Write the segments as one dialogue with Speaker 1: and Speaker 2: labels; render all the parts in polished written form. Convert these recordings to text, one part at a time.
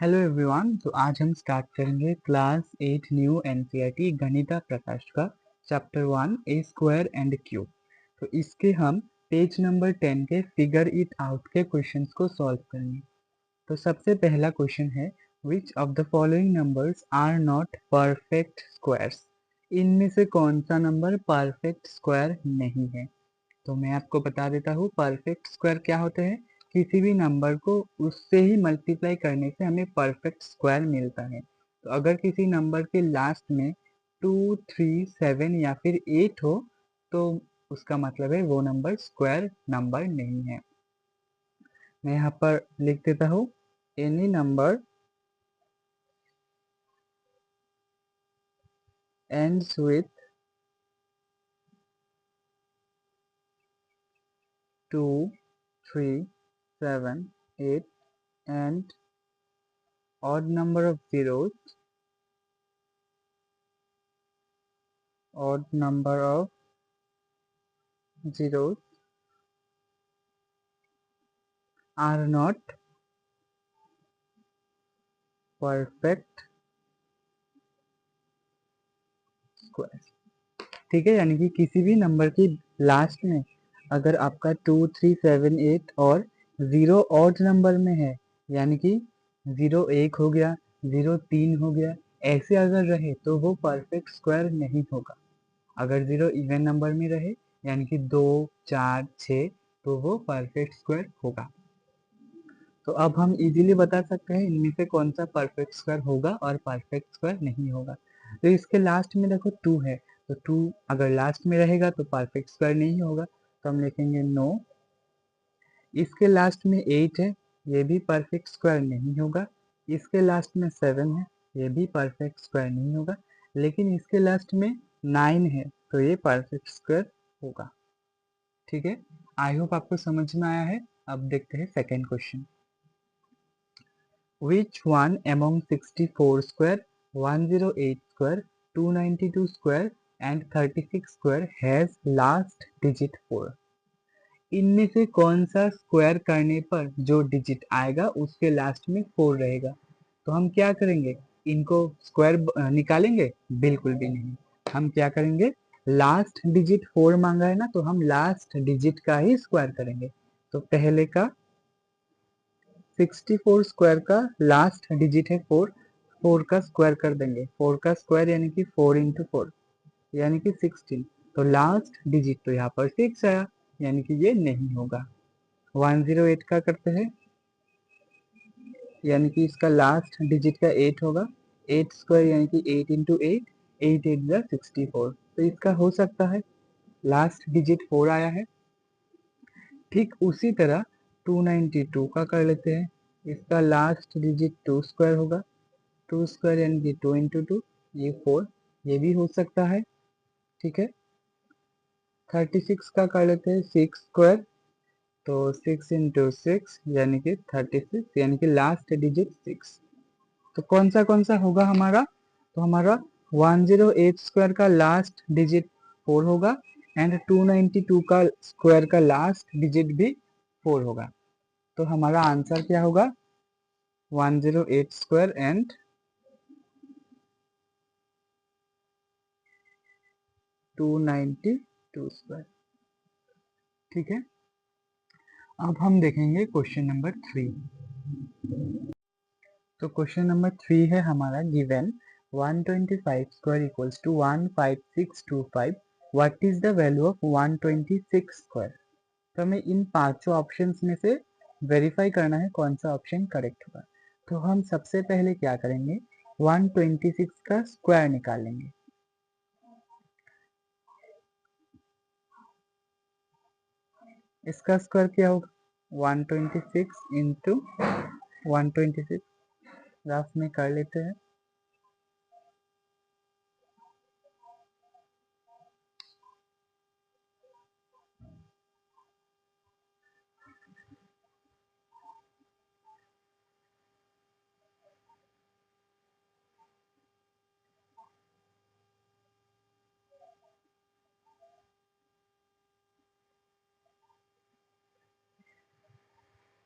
Speaker 1: Hello everyone. तो आज हम स्टार्ट करेंगे class 8 new NCERT Ganita Prakash का chapter 1 a square and cube. तो इसके हम पेज नंबर 10 के फिगर इट आउट के क्वेश्चंस को सॉल्व करेंगे। तो सबसे पहला क्वेश्चन है, which of the following numbers are not perfect squares. इनमें से कौन सा नंबर परफेक्ट स्क्वायर नहीं है। तो मैं आपको बता देता हूँ परफेक्ट स्क्वायर क्या होते हैं। किसी भी नंबर को उससे ही मल्टीप्लाई करने से हमें परफेक्ट स्क्वायर मिलता है। तो अगर किसी नंबर के लास्ट में 2, 3, 7 या फिर 8 हो तो उसका मतलब है वो नंबर स्क्वायर नंबर नहीं है। मैं यहाँ पर लिख देता हूँ, any number ends with 2, 3, 7, 8 and odd number of zeros, odd number of zeros are not perfect square. ठीक है, यानी कि किसी भी नंबर की लास्ट में अगर आपका 2, 3, 7, 8 और 0 ऑड नंबर में है, यानी कि 0 1 हो गया, 0 3 हो गया, ऐसे अगर रहे तो वो परफेक्ट स्क्वायर नहीं होगा। अगर 0 इवन नंबर में रहे यानी कि 2, 4, 6 तो वो परफेक्ट स्क्वायर होगा। तो अब हम इजीली बता सकते हैं इनमें से कौन सा परफेक्ट स्क्वायर होगा और परफेक्ट स्क्वायर नहीं होगा। तो इसके लास्ट में देखो 2 है, तो 2 अगर लास्ट में रहेगा तो परफेक्ट स्क्वायर नहीं होगा, तो हम लिखेंगे नो। इसके लास्ट में 8 है, ये भी परफेक्ट स्क्वायर नहीं होगा। इसके लास्ट में 7 है, ये भी परफेक्ट स्क्वायर नहीं होगा। लेकिन इसके लास्ट में 9 है, तो ये परफेक्ट स्क्वायर होगा। ठीक है, आई होप आपको समझ में आया है। अब देखते हैं second question. Which one among 64 square, 108 square, 292 square and 36 square has last digit 4? इनमें से कौन सा स्क्वायर करने पर जो डिजिट आएगा उसके लास्ट में 4 रहेगा। तो हम क्या करेंगे, इनको स्क्वायर निकालेंगे? बिल्कुल भी नहीं। हम क्या करेंगे, लास्ट डिजिट 4 मांगा है ना, तो हम लास्ट डिजिट का ही स्क्वायर करेंगे। तो पहले का 64 स्क्वायर का लास्ट डिजिट है 4, 4 का स्क्वायर कर देंगे। 4 का स्क्वायर यानी कि 4 इंटू 4 यानी कि 16। तो लास्ट डिजिट तो यहाँ पर 6 आया, यानी कि ये नहीं होगा। 108 का करते हैं, यानी कि इसका लास्ट डिजिट का 8 होगा। 8 स्क्वायर यानी कि 8 इंटू 8, 8 8 जा 64, तो इसका हो सकता है लास्ट डिजिट 4 आया है। ठीक उसी तरह 292 का कर लेते हैं, इसका लास्ट डिजिट 2 स्क्वायर होगा। 2 स्क्वायर यानी कि 2 इंटू 2, ये 4, ये भी हो सकता है। ठीक है, 36 का कर लेते हैं 6 स्क्वायर, तो 6 इंटू 6 यानी कि 36, यानी कि लास्ट डिजिट 6। तो कौन सा होगा हमारा, तो हमारा 108 स्क्वायर का लास्ट डिजिट 4 होगा एंड 292 का स्क्वायर का लास्ट डिजिट भी 4 होगा। तो हमारा आंसर क्या होगा, 108 स्क्वायर एंड 292 स्क्वायर। ठीक है, अब हम देखेंगे क्वेश्चन नंबर 3। तो क्वेश्चन नंबर 3 है हमारा, given 125 square equals to 15625, what is the value of 126 square. तो हमें इन पांचों ऑप्शंस में से वेरीफाई करना है कौन सा ऑप्शन करेक्ट होगा। तो हम सबसे पहले क्या करेंगे, 126 का स्क्वायर निकालेंगे। इसका स्क्वायर क्या होगा, 126 इंटू 126, रफ में कर लेते हैं।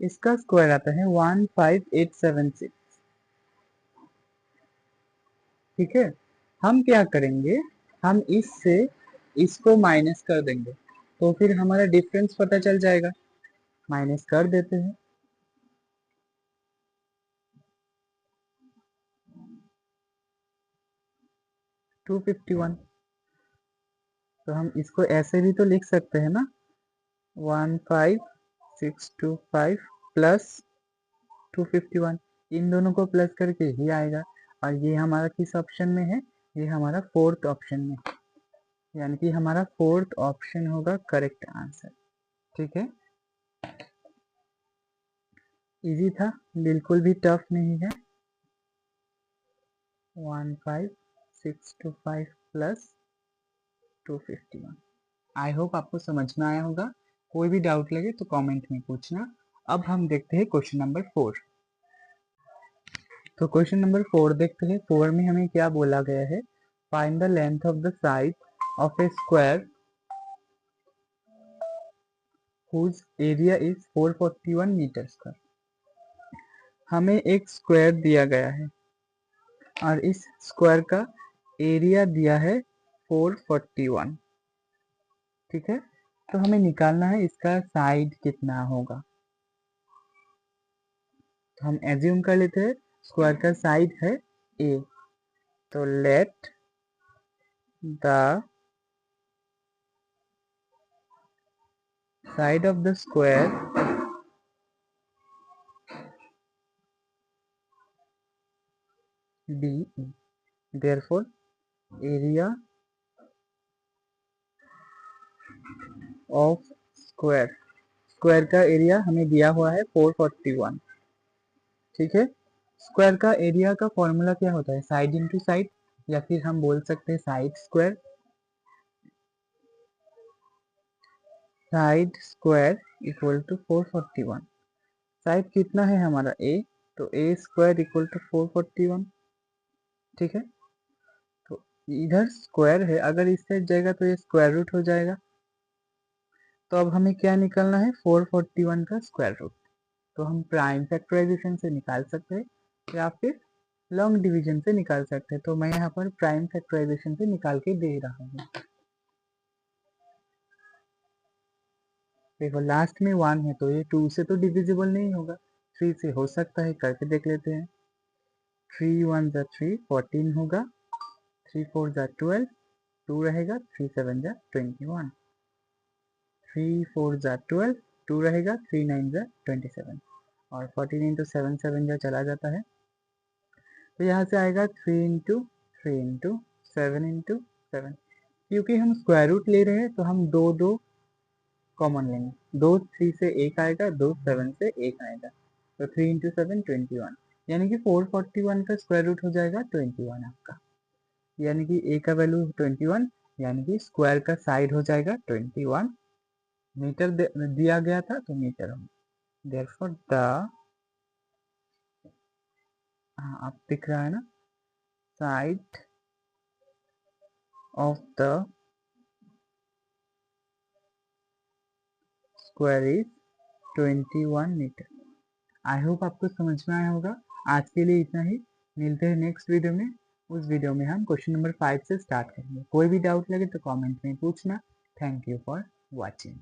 Speaker 1: इसका स्क्वायर आता है 15876। ठीक है, हम क्या करेंगे, हम इससे इसको माइनस कर देंगे तो फिर हमारा डिफरेंस पता चल जाएगा। माइनस कर देते हैं, 251। तो हम इसको ऐसे भी तो लिख सकते हैं ना, 15625 प्लस 251, इन दोनों को प्लस करके ही आएगा। और ये हमारा किस ऑप्शन में है, ये हमारा फोर्थ ऑप्शन में, यानी कि हमारा फोर्थ ऑप्शन होगा करेक्ट आंसर। ठीक है, इजी था, बिल्कुल भी टफ नहीं है। 15625 प्लस 251। आई होप आपको समझ में आया होगा। कोई भी डाउट लगे तो कमेंट में पूछना। अब हम देखते हैं क्वेश्चन नंबर 4। तो क्वेश्चन नंबर 4 देखते हैं। 4 में हमें क्या बोला गया है, find the length of the side of a square whose area is 441 metre square. हमें एक स्क्वायर दिया गया है और इस स्क्वायर का एरिया दिया है 441। ठीक है, तो हमें निकालना है इसका साइड कितना होगा। तो हम एज्यूम कर लेते हैं स्क्वायर का साइड है a, तो let the side of the square be e, therefore area of square, square का एरिया हमें दिया हुआ है 441। ठीक है, स्क्वायर का एरिया का फॉर्मूला क्या होता है, साइड इंटू साइड, या फिर हम बोल सकते हैं side square. Side square equal to 441। Side कितना है हमारा a, तो a स्क्वायर इक्वल टू 441। ठीक है, तो इधर स्क्वायर है, अगर इस साइड जाएगा तो ये स्क्वायर रूट हो जाएगा। तो अब हमें क्या निकालना है, 441 का स्क्वायर रूट। तो हम प्राइम फैक्टराइजेशन से निकाल सकते हैं या फिर लॉन्ग डिवीजन से निकाल सकते हैं। तो मैं यहाँ पर प्राइम फैक्टराइजेशन से निकाल के दे रहा हूँ। देखो लास्ट में 1 है तो ये 2 से तो डिविजिबल नहीं होगा, 3 से हो सकता है, करके देख लेते हैं। 3 1 जा 3, 14 होगा, 3 4 जा 12, 2 रहेगा, 3 7 जा 21, 3 4 जा 12, 2 रहेगा, 3 9 जा 27, और 14 इंटू 7 7 जा चला जाता है, तो यहाँ से आएगा 3 इंटू 3 इंटू 7 इंटू 7। क्योंकि हम स्क्वायर रूट ले रहे हैं तो हम दो दो कॉमन लेंगे, 2 3 से 1 आएगा, 2 7 से 1 आएगा, तो 3 इंटू 7 21, यानी कि 441 का स्क्वायर रूट हो जाएगा 21 आपका, यानी कि a का वैल्यू 21, यानी कि स्क्वायर का साइड हो जाएगा 21 मीटर दिया गया था तो मीटर होगा। देयरफॉर द, हाँ आप दिख रहा है ना, side of the square is 21 metre. I hope आपको समझ में आया होगा। आज के लिए इतना ही, मिलते हैं नेक्स्ट वीडियो में। उस वीडियो में हम क्वेश्चन नंबर 5 से स्टार्ट करेंगे। कोई भी डाउट लगे तो कमेंट में पूछना। Thank you for watching.